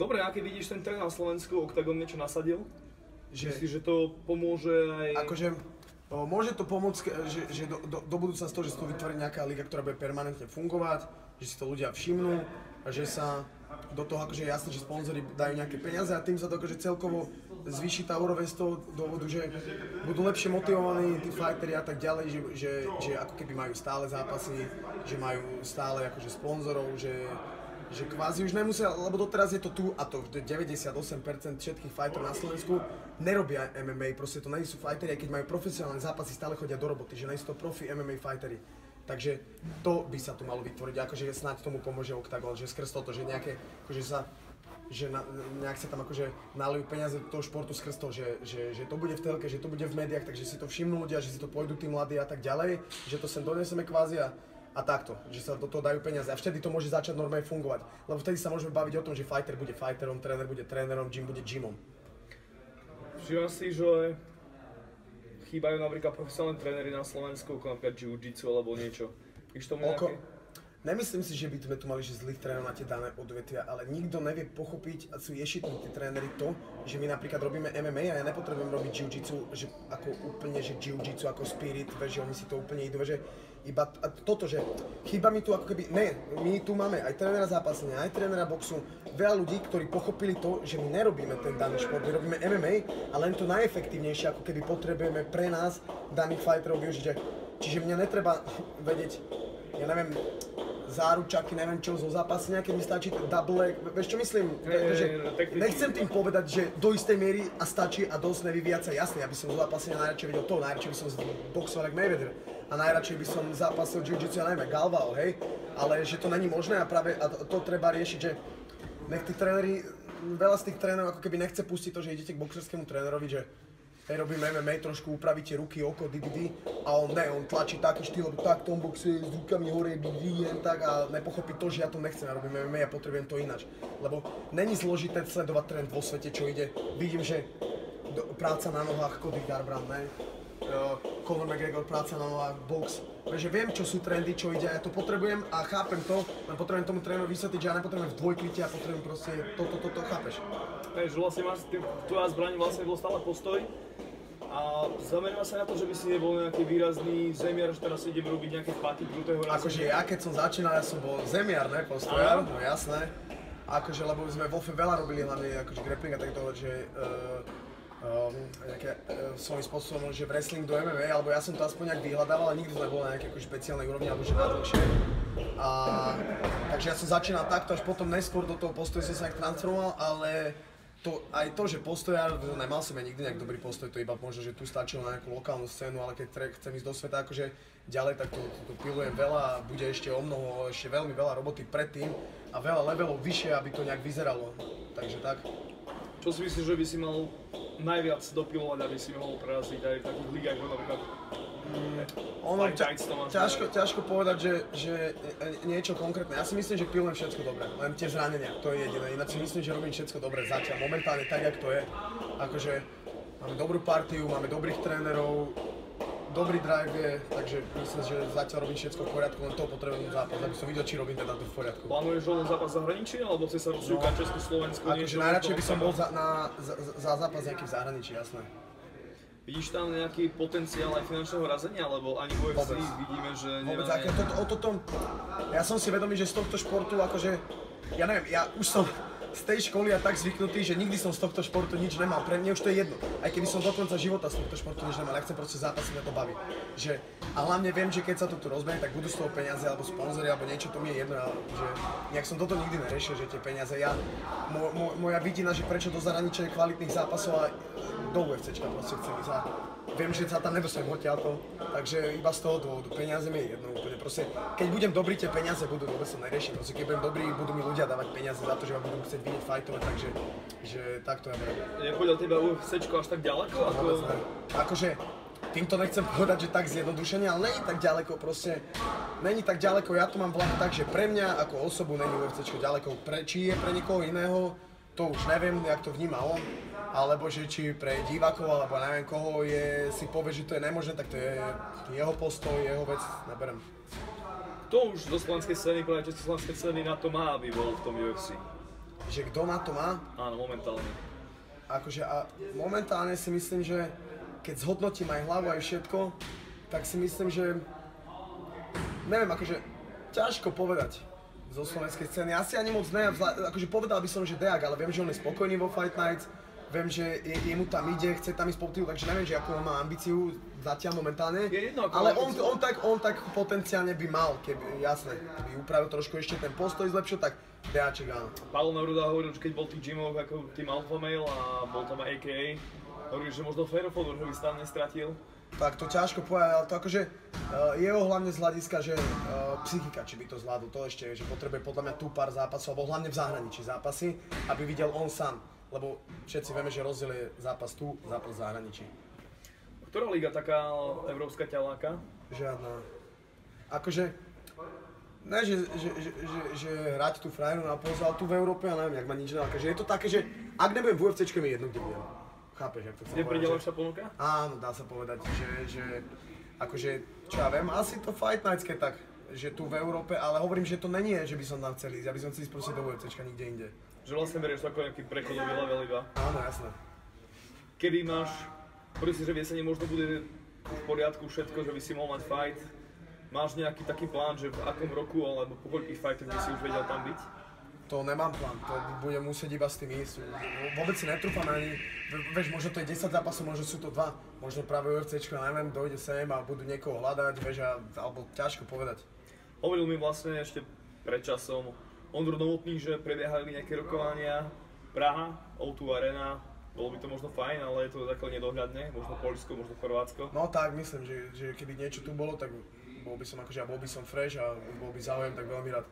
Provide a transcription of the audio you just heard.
Dobre, aký vidíš ten trend na Slovensku? Octagon niečo nasadil? Myslíš, že to pomôže aj... Akože, môže to pomôcť, že do budúcna z toho, že sa to vytvorí nejaká liga, ktorá bude permanentne fungovať, že si to ľudia všimnú a že sa do toho akože jasné, že sponzori dajú nejaké peniaze a tým sa to akože celkovo zvýši tá úroveň z toho dôvodu, že budú lepšie motivovaní tí fighteri a tak ďalej, že ako keby majú stále zápasy, že majú stále akože sponzorov, že kvázi už nemusia, lebo doteraz je to tu a to 98% všetkých fighterov na Slovensku nerobia MMA, proste to nie sú fighteri, aj keď majú profesionálne zápasy, stále chodia do roboty, že nie sú to profi MMA fighteri. Takže to by sa tu malo vytvoriť, akože snáď tomu pomôže Octagon, že skrz toto, že nejaké, akože sa, nejak sa tam akože nalijú peniaze do toho športu skrz toho, že to bude v telke, že to bude v médiách, takže si to všimnú ľudia, že si to pôjdu tí mladí a tak ďalej, že to sem doneseme kvázi a takto, že sa do toho dajú peniaze a vtedy to môže začať normálne fungovať, lebo vtedy sa môžeme baviť o tom, že fighter bude fighterom, tréner bude trénerom, gym bude gymom. Všimám si, že chýbajú napríklad profesionálne tréneri na Slovensku, ako napríklad jiu-jitsu alebo niečo. Víš tomu nejaké? Nemyslím si, že by sme tu mali zlých trénerov na tie dané odvetvia, ale nikto nevie pochopiť a sú ješitní tí tréneri to, že my napríklad robíme MMA a ja nepotrebujem robiť jiu-jitsu, že ako úplne, že jiu-jitsu ako spirit, že oni si to úplne idú, že iba toto, že chýba mi tu ako keby, my tu máme aj trénera zápasenia, aj trénera boxu, veľa ľudí, ktorí pochopili to, že my nerobíme ten daný šport, my robíme MMA a len to najefektívnejšie, ako keby potrebujeme pre nás daných fighterov využiť. Čiže mňa netreba vedieť, ja neviem, záručaky, neviem čo, zo zápasenia, keď mi stačí double leg, vieš čo myslím? Nechcem tým povedať, že do istej miery a stačí a dosť nevyvíjať sa, jasne, ja by som zo zápasenia najradšej videl to, najradšej by som boxoval jak Mayweather a najradšej by som zápasil jiu-jitsu, ja neviem, Galvao, hej, ale že to není možné a práve to treba riešiť, že nech tí tréneri, veľa z tých trénerov ako keby nechce pustiť to, že idete k boxerskému trénerovi, že robím MMA, trošku upravíte ruky, oko, a on tlačí taký štýl, lebo tak tom boxuje s rukami hore, jen tak a nepochopí to, že ja to nechcem, ja robím MMA, ja potrebujem to ináč. Lebo není zložité sledovať trend vo svete, čo ide. Vidím, že práca na nohách, Cody Garbrandt, Conor McGregor, práca na nohách, box. Takže viem, čo sú trendy, čo ide, ja to potrebujem a chápem to, len potrebujem tomu trénerovi vysvetliť, že ja nepotrebujem v dvojklite a potrebujem proste toto, chápeš? Takže vlastne tvoja zbraň vlastne bol stále postoj. A zamerá sa na to, že by si nebol nejaký výrazný zemiar, že teraz idem robiť nejaké paty krutého razenia. Akože ja keď som začínal, ja som bol zemiar, ne, postojar, no jasné. Akože, lebo sme vo veľa robili hlavne akože grappling a takto, že svojím spôsobom, že wrestling do MMA, alebo ja som to aspoň nejak vyhľadával, ale nikdy to nebolo na nejakej akože špeciálnej úrovni, alebo že najdlhšie. Takže ja som začínal takto, až potom neskôr do toho postoja som sa nejak transformoval, ale aj to, že postojar, nemal som ja nikdy nejak dobrý postoj, to iba možno, že tu stačilo na nejakú lokálnu scénu, ale keď chcem ísť do sveta akože ďalej, tak to pilujem veľa a bude ešte ešte veľmi veľa roboty predtým a veľa levelov vyššie, aby to nejak vyzeralo, takže tak. Čo si myslíš, že by si mal najviac dopilovať, aby si mohol preraziť aj v takých ligách, ako napríklad ťažko povedať, že niečo konkrétne. Ja si myslím, že pilujem všetko dobre, len tie zranenia, to je jediné. Ináč si myslím, že robím všetko dobre zatiaľ, momentálne tak, jak to je. Akože máme dobrú partiu, máme dobrých trénerov, dobrý drive je, takže myslím, že zatiaľ robím všetko v poriadku, len to potrebujem zápas, aby som videl, či robím teda to v poriadku. Plánuješ rovno zápas v zahraničí, alebo chce sa rozsúkať Československu? Akože najradšej by som bol za zápas nejaký v zahraničí, jasné. Vidíš tam nejaký potenciál aj finančného razenia, lebo ani v UFC vidíme, že vôbec, ja som si vedomý, že z tohto športu, akože, ja neviem, ja už som z tej školy a tak zvyknutý, že nikdy som z tohto športu nič nemal, pre mňa už to je jedno, aj keby som do konca života z tohto športu nič nemal, ja chcem proste zápasiť, mňa to baví. A hlavne viem, že keď sa to tu rozbehne, tak budú z toho peniaze, alebo sponzory, alebo niečo, to mi je jedno, že nejak som toto nikdy neriešil, že tie peniaze, moja vidina, že prečo do zahraničia je kvalitných zápasov a do UFCčka proste chcem ísť a viem, že sa tam nedostanem odtiaľto, takže iba z toho dôvodu, peniaze mi je jedno úplne, proste, keď budem dobrý, tie peniaze budú, vôbec som neriešim, proste, keď budem dobrý, budú mi ľudia dávať peniaze za to, že ma budú chcieť vidieť fajtovať, takže takto ja beriem. Je podľa teba UFCčko až tak ďaleko? Akože, týmto nechcem povedať, že tak zjednodušene, ale není tak ďaleko, proste, není tak ďaleko, ja to mám v hlave tak, že pre mňa ako osobu není UFCčko ďaleko, či je pre niekoho iného, to už neviem, jak to vníma on, alebo že či pre divákov, alebo neviem koho si povie, že to je nemožné, tak to je jeho postoj, jeho vec, neberem. Kto už zo slovenskej scény, práve československej scény na to má, aby bol v tom UFC? že kto na to má. Áno, momentálne. Akože a momentálne si myslím, že keď zhodnotím aj hlavu aj všetko, tak si myslím, že neviem, akože ťažko povedať zo slovenskej scény. Asi ani moc ne, akože povedal by som, že Deák, ale viem, že on je spokojný vo Fight Nights, viem, že jemu tam ide, chce tam ísť po titul, takže neviem, že akú on má ambíciu zatiaľ momentálne. Je jedno, ale on tak potenciálne by mal, keby, jasné, keby upravil trošku ešte ten postoj zlepšil, tak Deáček áno. Paolo Neruda hovoril, že keď bol tých gymov ako tým Alpha Male a bol tam aj AKA, hovoril, že možno Ferofodor, že by sa tam nestratil. Tak to ťažko povedať, ale to akože jeho hlavne z hľadiska, že psychika, či by to zvládol, to ešte, že potrebuje podľa mňa tú pár zápasov, alebo hlavne v zahraničí zápasy, aby videl on sám. Lebo všetci vieme, že rozdiel je zápas tu, zápas v zahraničí. Ktorá liga taká európska ťa láka? Žiadna. Akože, ne, že hrať tú frajeru na pózu, ale tu v Európe, ja neviem, jak ma nič neláka. Že je to také, že ak nebudem v UFCčke, mi jedno, kde budem. Chápeš, jak to chcem Kde povedať? prideľuješ sa ponuka? Áno, dá sa povedať, že akože, čo ja viem, asi to Fight Nightské tak, že tu v Európe, ale hovorím, že to není, že by som tam chcel ísť, ja by som chcel ísť proste do UFCčka, nikde inde. Že vlastne berieš to ako nejaký prechodový level iba. Áno, jasné. Kedy máš, hovorí si, že v jeseni možno bude v poriadku všetko, že by si mohol mať fight. Máš nejaký taký plán, že v akom roku alebo po koľkých fightoch by si už vedel tam byť? To nemám plán, to budem musieť iba s tým ísť. Vôbec si netrúfam ani, vieš, možno to je 10 zápasov, možno sú to 2, možno práve UFCčko, neviem, dojde sem a budú niekoho hľadať, vieš, alebo ťažko povedať. Hovoril mi vlastne ešte pred časom Ondro Novotný, že prebiehali nejaké rokovania Praha, O2 Arena, bolo by to možno fajn, ale je to takhle nedohľadné, možno Poľsko, možno Chorvátsko. No tak, myslím, že keby niečo tu bolo, tak bol by som fresh a bol by záujem, tak veľmi rád.